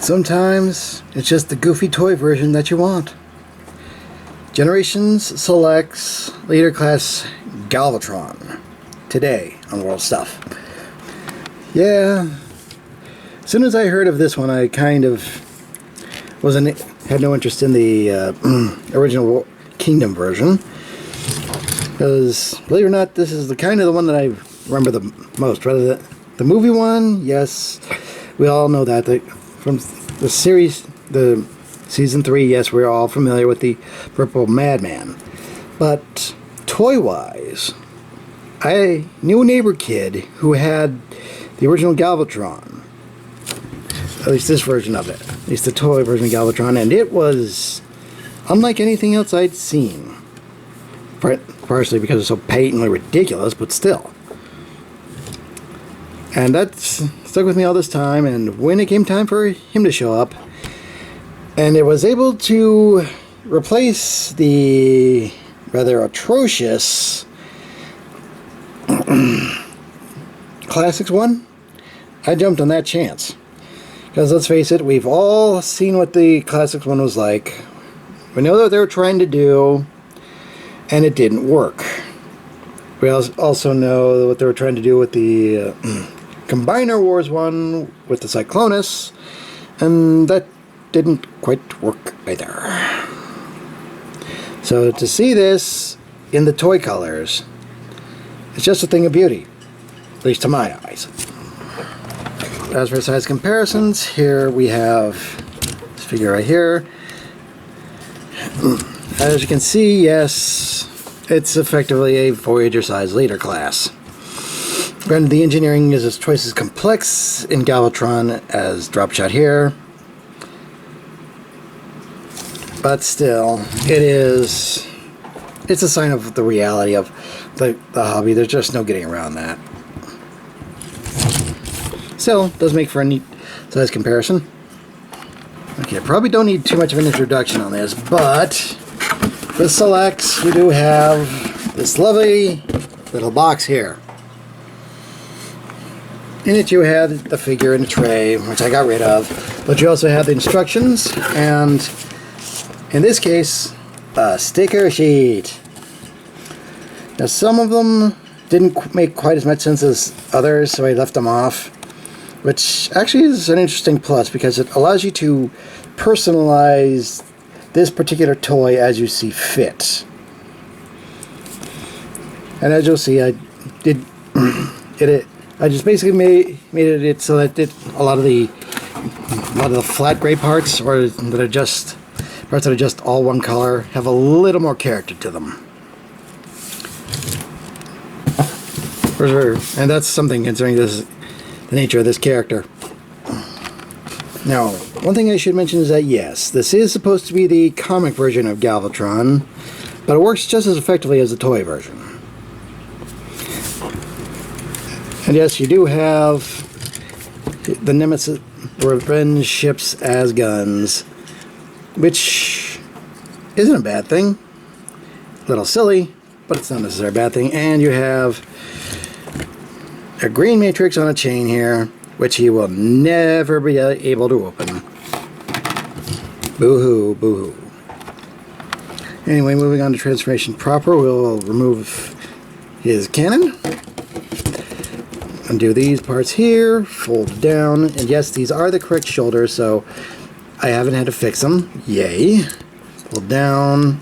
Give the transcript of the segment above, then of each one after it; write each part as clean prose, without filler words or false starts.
Sometimes it's just the goofy toy version that you want. Generations selects Leader Class Galvatron today on World Stuff. Yeah, as soon as I heard of this one, I kind of had no interest in the original Kingdom version, because believe it or not, this is the one that I remember the most. Rather than the movie one, yes, we all know that from the series, the season 3. Yes, we're all familiar with the Purple Madman, but toy-wise, I knew a neighbor kid who had the original Galvatron. At least this version of it. At least the toy version of Galvatron, and it was unlike anything else I'd seen. Partially because it's so patently ridiculous, but still. And that's stuck with me all this time, and when it came time for him to show up, and it was able to replace the rather atrocious Classics one, I jumped on that chance. Because let's face it, we've all seen what the Classics one was like. We know what they were trying to do, and it didn't work. We also know what they were trying to do with the Combiner Wars one with the Cyclonus, and that didn't quite work either. So to see this in the toy colors, it's just a thing of beauty, at least to my eyes. As for size comparisons, here we have this figure right here. As you can see, yes, it's effectively a Voyager-sized leader class. Granted, the engineering is twice as complex in Galvatron as Dropshot here, but still, it's a sign of the reality of the hobby. There's just no getting around that. Still, does make for a neat size comparison. Okay, probably don't need too much of an introduction on this, but with Selects, you do have this lovely little box here. In it you have the figure in a tray, which I got rid of, but you also have the instructions, and in this case, a sticker sheet. Now some of them didn't make quite as much sense as others, so I left them off, which actually is an interesting plus because it allows you to personalize this particular toy as you see fit. And as you'll see, I just basically made it so that a lot of the flat gray parts, or that are just parts that are just all one color, have a little more character to them. And that's something concerning the nature of this character. Now, one thing I should mention is that yes, this is supposed to be the comic version of Galvatron, but it works just as effectively as the toy version. And yes, you do have the Nemesis Revenge ships as guns, which isn't a bad thing. A little silly, but it's not necessarily a bad thing. And you have a green matrix on a chain here, which he will never be able to open. Boo-hoo, boo-hoo. Anyway, moving on to transformation proper, we'll remove his cannon. Undo these parts here, fold down, and yes, these are the correct shoulders, so I haven't had to fix them. Yay. Fold down.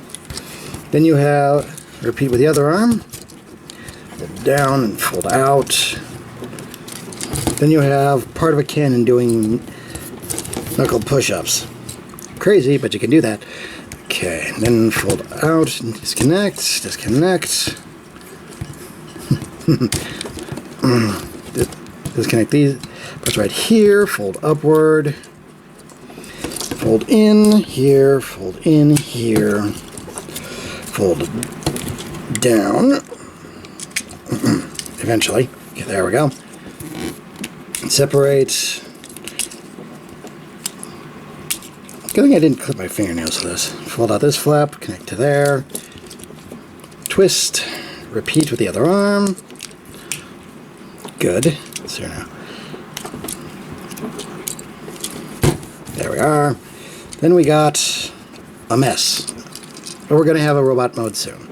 Then you have, repeat with the other arm. Fold down and fold out. Then you have part of a cannon doing knuckle push-ups. Crazy, but you can do that. Okay, then fold out and disconnect, disconnect. Disconnect these parts right here, fold upward, fold in here, fold in here, fold down, eventually. Okay, there we go. Separate. Good thing I didn't clip my fingernails for this. Fold out this flap, connect to there, twist, repeat with the other arm. Good. Let's see now. There we are. Then we got a mess. But we're going to have a robot mode soon.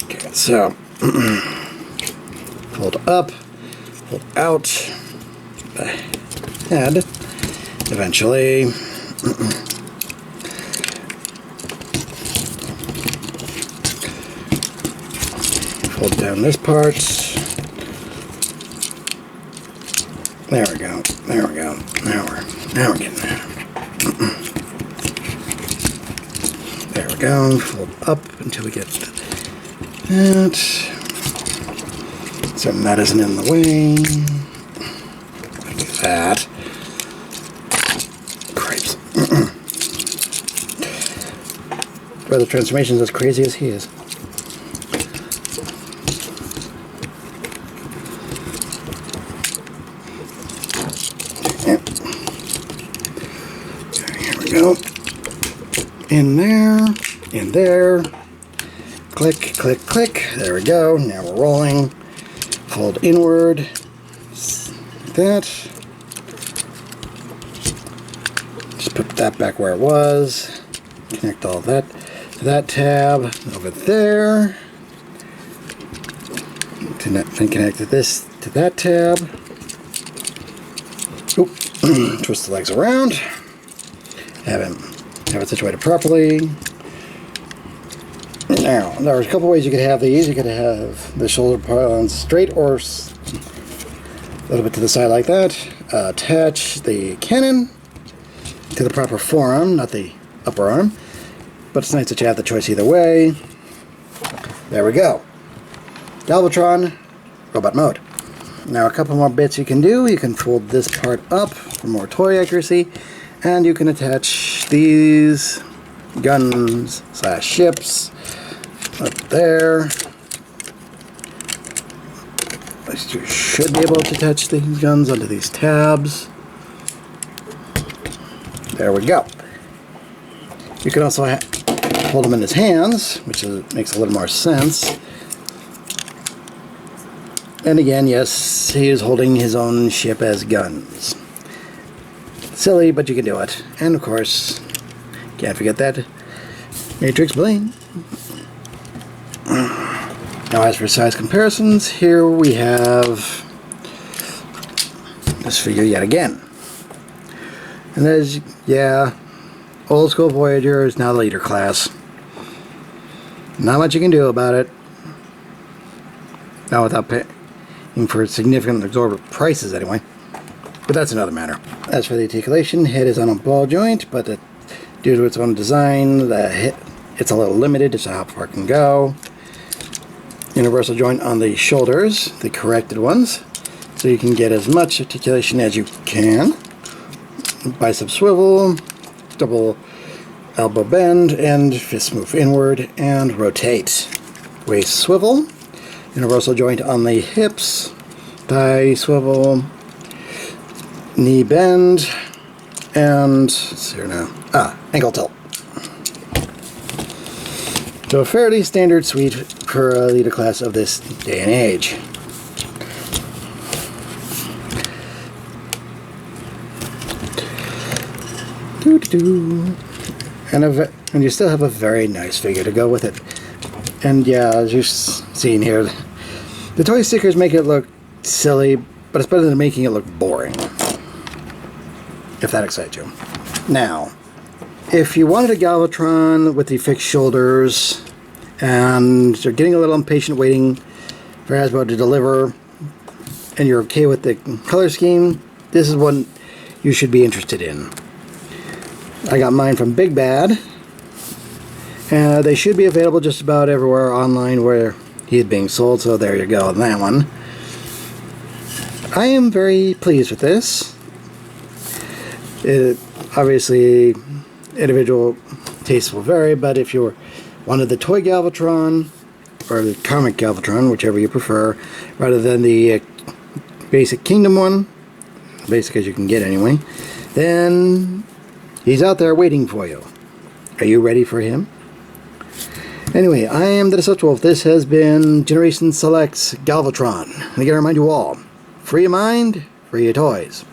Okay, so fold up, fold out, the head, eventually. Fold down this part. There we go. There we go. Now we're getting there. There we go. Fold up until we get that. So that isn't in the way. Like that. Cripes. For the transformation's as crazy as he is. Here we go. In there, click, click, click, there we go, now we're rolling, fold inward, like that, just put that back where it was, connect all that to that tab, over there, then connect this to that tab, oop, twist the legs around, have it situated properly. Now, there's a couple ways you could have these. You could have the shoulder part on straight or a little bit to the side like that. Attach the cannon to the proper forearm, not the upper arm. But it's nice that you have the choice either way. There we go. Galvatron, robot mode. Now, a couple more bits you can do. You can fold this part up for more toy accuracy. And you can attach these guns / ships up there. You should be able to attach these guns onto these tabs. There we go. You can also hold them in his hands, which makes a little more sense. And again, yes, he is holding his own ship as guns. Silly, but you can do it. And of course, can't forget that Matrix bling. Now as for size comparisons, here we have this figure yet again. And there's, yeah, old school Voyager is now the leader class. Not much you can do about it. Not without paying for significant exorbitant prices anyway. But that's another matter. As for the articulation, head is on a ball joint, but due to its own design, it's a little limited as to how far it can go. Universal joint on the shoulders, the corrected ones, so you can get as much articulation as you can. Bicep swivel, double elbow bend, and fist move inward and rotate. Waist swivel, universal joint on the hips, thigh swivel, knee bend, and let's see here now. Ankle tilt. So a fairly standard suite for a leader class of this day and age. And you still have a very nice figure to go with it. And yeah, as you've seen here, the toy stickers make it look silly, but it's better than making it look boring. If that excites you. Now, if you wanted a Galvatron with the fixed shoulders and you're getting a little impatient waiting for Hasbro to deliver and you're okay with the color scheme, this is one you should be interested in. I got mine from Big Bad. They should be available just about everywhere online where he's being sold, so there you go on that one. I am very pleased with this. Obviously, individual tastes will vary, but if you wanted the toy Galvatron, or the comic Galvatron, whichever you prefer, rather than the basic Kingdom one, basic as you can get anyway, then he's out there waiting for you. Are you ready for him? Anyway, I am the Deceptiwolf. This has been Generation Select's Galvatron. And again, I remind you all, free your mind, free your toys.